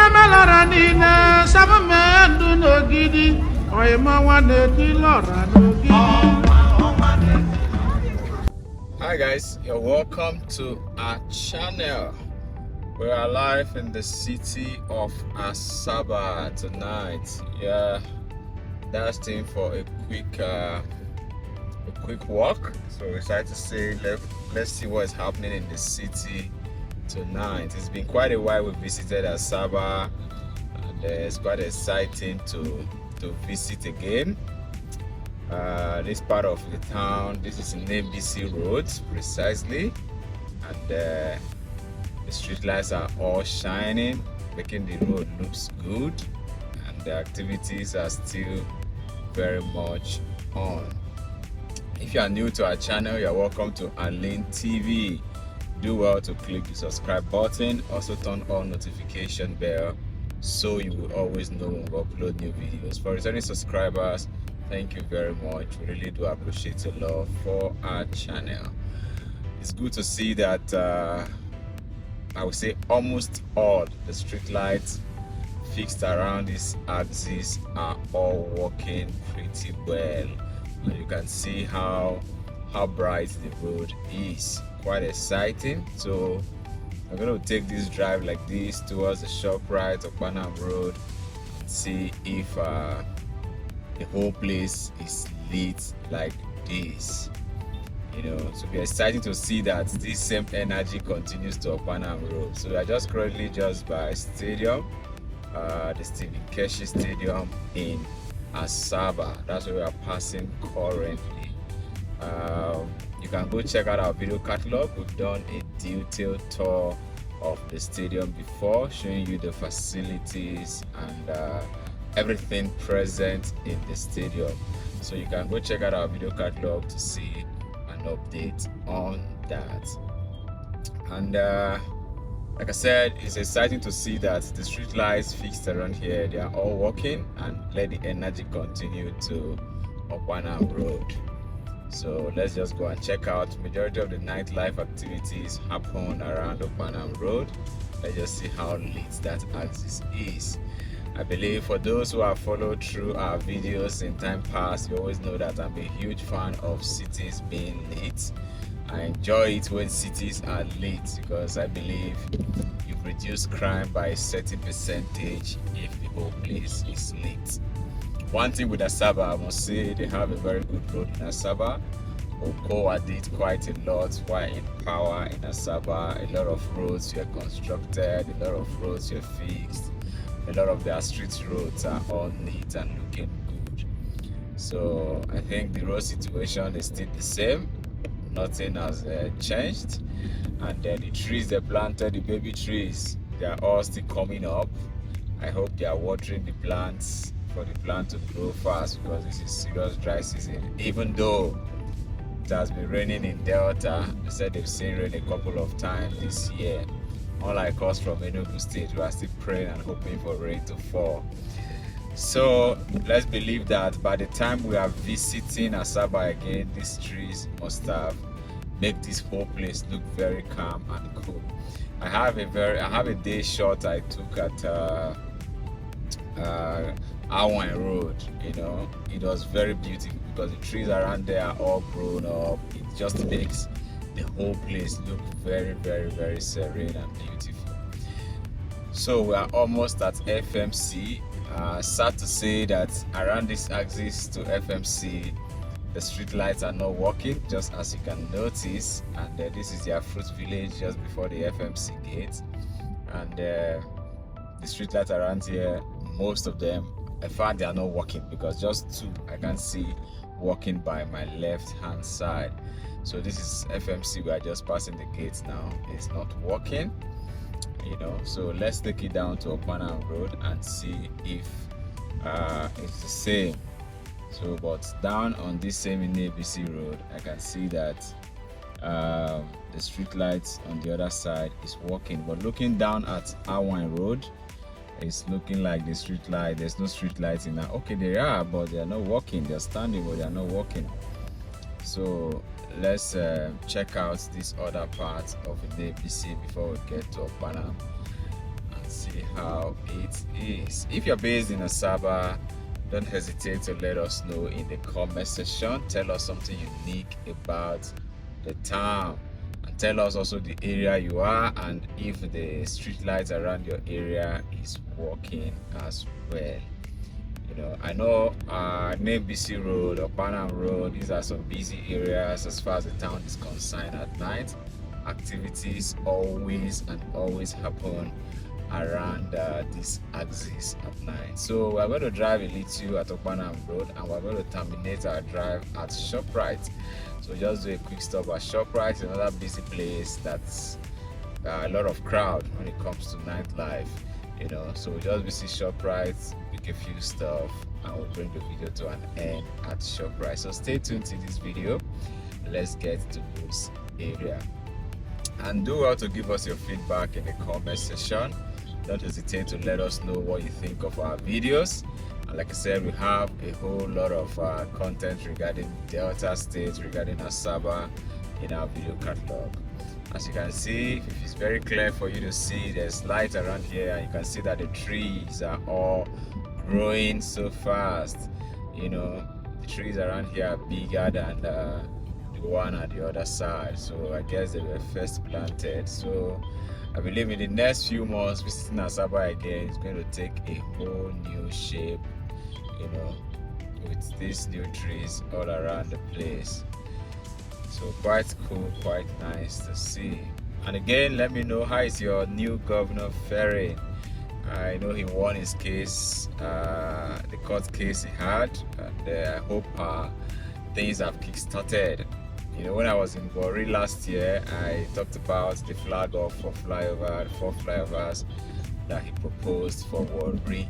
melara nina sama mendu no gidi oye mawane di lora no gidi. Hi guys, you're welcome to our channel. We are live in the city of Asaba tonight. Yeah, that's time for a quick walk. So we decided to say let's see what is happening in the city tonight. It's been quite a while we visited Asaba, and it's quite exciting to visit again. This part of the town, this is in ABC Road precisely, and the street lights are all shining, making the road looks good, and the activities are still very much on. If you are new to our channel, you are welcome to Alin TV. Do well to click the subscribe button, also turn on notification bell so you will always know when we upload new videos. For returning subscribers, thank you very much. We really do appreciate your love for our channel. It's good to see that I would say almost all the street lights fixed around this axis are all working pretty well. And you can see how bright the road is. Quite exciting. So I'm going to take this drive like this towards the Shoprite of Panam Road and see if the whole place is lit like this. You know, so it'll be exciting to see that this same energy continues to Panam Road. So we are just currently just by stadium, the Stephen Keshi Stadium in Asaba. That's where we are passing currently. You can go check out our video catalog. We've done a detailed tour of the stadium before, showing you the facilities and everything present in the stadium. So you can go check out our video catalog to see an update on that. And like I said, it's exciting to see that the street lights fixed around here, they are all working, and let the energy continue to Opanam Road. So let's just go and check out. Majority of the nightlife activities happen around Opanam Road. Let's just see how lit that axis is. I believe for those who have followed through our videos in time past, you always know that I'm a huge fan of cities being lit. I enjoy it when cities are lit because I believe you reduce crime by a certain percentage if the whole place is lit. One thing with Asaba, I must say, they have a very good road in Asaba. Okowa did quite a lot while in power in Asaba. A lot of roads were constructed, a lot of roads were fixed. A lot of their street roads are all neat and looking good. So I think the road situation is still the same. Nothing has changed. And the trees they planted, the baby trees, they are all still coming up. I hope they are watering the plants for the plant to grow fast, because this is serious dry season. Even though it has been raining in Delta, they said they've seen rain a couple of times this year. Unlike us from Enugu State, we are still praying and hoping for rain to fall. So let's believe that by the time we are visiting Asaba again, these trees must have made this whole place look very calm and cool. I have a day shot I took at Awan Road. You know, it was very beautiful because the trees around there are all grown up. It just makes the whole place look very, very, very serene and beautiful. So we are almost at FMC. Sad to say that around this axis to FMC, the street lights are not working, just as you can notice. And this is their fruit village just before the FMC gate. And the street lights around here, most of them, in fact, they are not working, because just two I can see walking by my left hand side. So this is FMC. We are just passing the gates now. It's not working, you know. So let's take it down to Opanam Road and see if it's the same. So but down on this same ABC Road, I can see that the street lights on the other side is working. But looking down at Awan Road, it's looking like the street light, there's no street lights in that. Okay, they are, but they are not working. They're standing, but they are not working. So let's check out this other part of the ABC before we get to Opanam and see how it is. If you're based in Asaba, don't hesitate to let us know in the comment section. Tell us something unique about the town, and tell us also the area you are and if the street lights around your area is working as well. You know, I know NBC Road or Panam Road, these are some busy areas as far as the town is concerned at night. Activities always happen around this axis at night. So we're going to drive a little at Panam Road and we're going to terminate our drive at Shoprite. So just do a quick stop at Shoprite, another busy place that's a lot of crowd when it comes to nightlife. You know, so we'll just visit Shoprite, pick a few stuff, and we'll bring the video to an end at Shoprite. So stay tuned to this video. Let's get to this area. And do well to give us your feedback in the comment section. Don't hesitate to let us know what you think of our videos. And like I said, we have a whole lot of content regarding Delta States, regarding Asaba in our video catalog. As you can see, if it's very clear for you to see, there's light around here, and you can see that the trees are all growing so fast. You know, the trees around here are bigger than the one at the other side, so I guess they were first planted. So I believe in the next few months visiting Asaba again is going to take a whole new shape, you know, with these new trees all around the place. So quite cool, quite nice to see. And again, let me know, how is your new governor faring? I know he won his case, the court case he had, and I hope things have kick-started. You know, when I was in Owerri last year, I talked about the flag off for flyover, the 4 flyovers that he proposed for Owerri.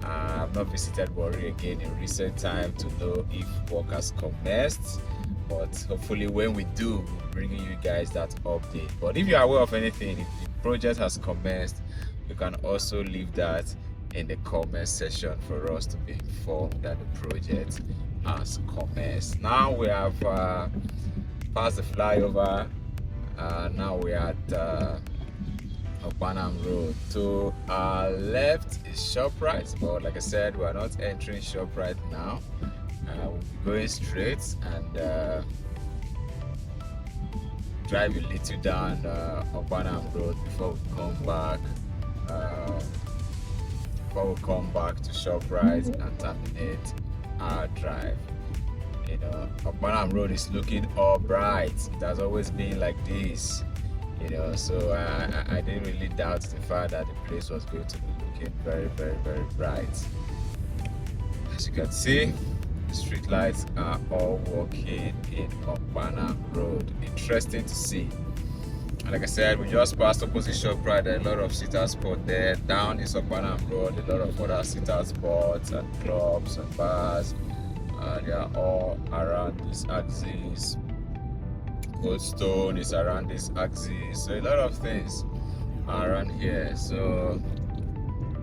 I've not visited Owerri again in recent time to know if work has commenced, but hopefully when we do, we'll bring you guys that update. But if you're aware of anything, if the project has commenced, you can also leave that in the comment section for us to be informed that the project has commenced. Now we have past the flyover. Now we're at Panam Road. To our left is Shoprite, but like I said, we're not entering Shoprite now. We'll be going straight and drive a little down Panam Road before we come back to Shoprite and terminate our drive. You know, Panam Road is looking all bright. It has always been like this, you know, so I didn't really doubt the fact that the place was going to be looking very bright. As you can see, the street lights are all working in Panam Road. Interesting to see. And like I said, we just passed opposite Shoprite. There are a lot of sit-out spots there. Down is Panam Road, a lot of other sit-out spots and clubs and bars. They are all around this axis. Cold Stone is around this axis. So a lot of things are around here. So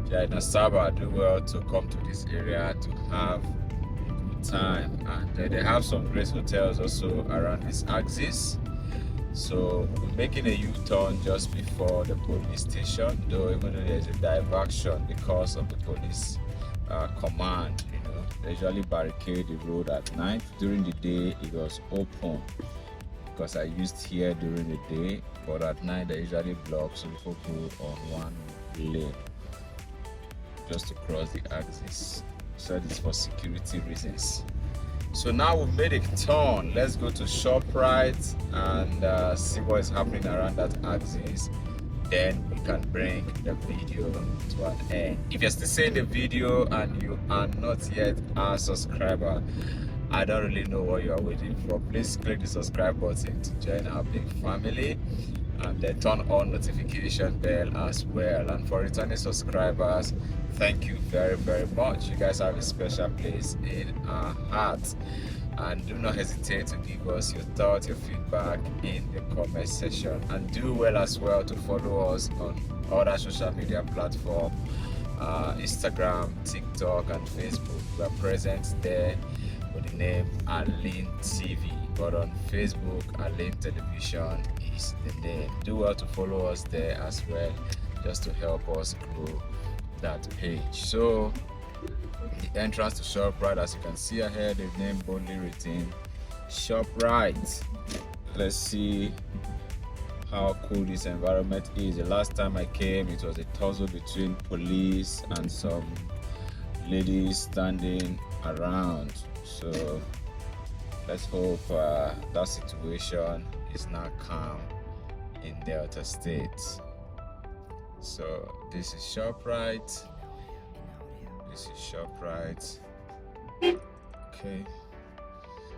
if you're in Asaba, do well to come to this area to have a good time. And they have some great hotels also around this axis. So we're making a U-turn just before the police station, though even though there's a diversion because of the police command. You know, they usually barricade the road at night. During the day it was open because I used here during the day, but at night they usually block, so people go on one lane just to cross the axis. So it's for security reasons. So now we've made a turn. Let's go to Shoprite and see what is happening around that axis. Then we can bring the video to an end. If you're still seeing the video and you are not yet a subscriber, I don't really know what you are waiting for. Please click the subscribe button to join our big family, and then turn on notification bell as well. And for returning subscribers, thank you very much. You guys have a special place in our hearts, and do not hesitate to give us your thoughts, your feedback in the comment section. And do well as well to follow us on other social media platforms, Instagram, TikTok and Facebook. We are present there with the name Alim TV, but on Facebook Alim Television is the name. Do well to follow us there as well, just to help us grow that page. So the entrance to Shoprite, as you can see ahead, they've named boldly written Shoprite. Let's see how cool this environment is. The last time I came, it was a tussle between police and some ladies standing around. So let's hope that situation is now calm in Delta State. So this is Shoprite. This is Shoprite. Okay.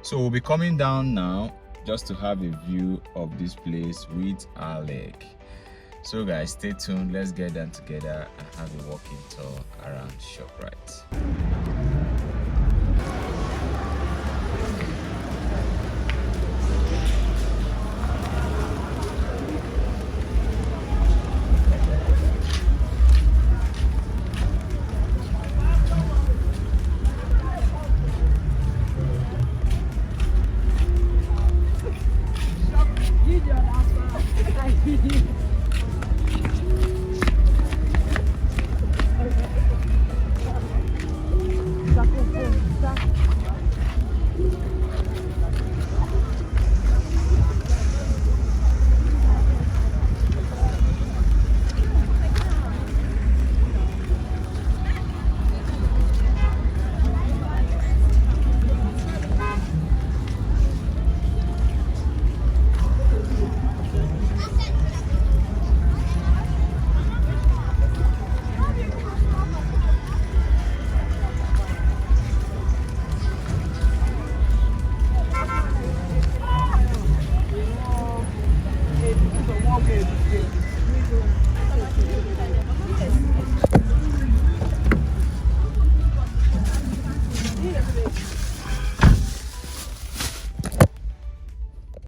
So we'll be coming down now just to have a view of this place with our leg. So guys, stay tuned. Let's get down together and have a walking tour around Shoprite.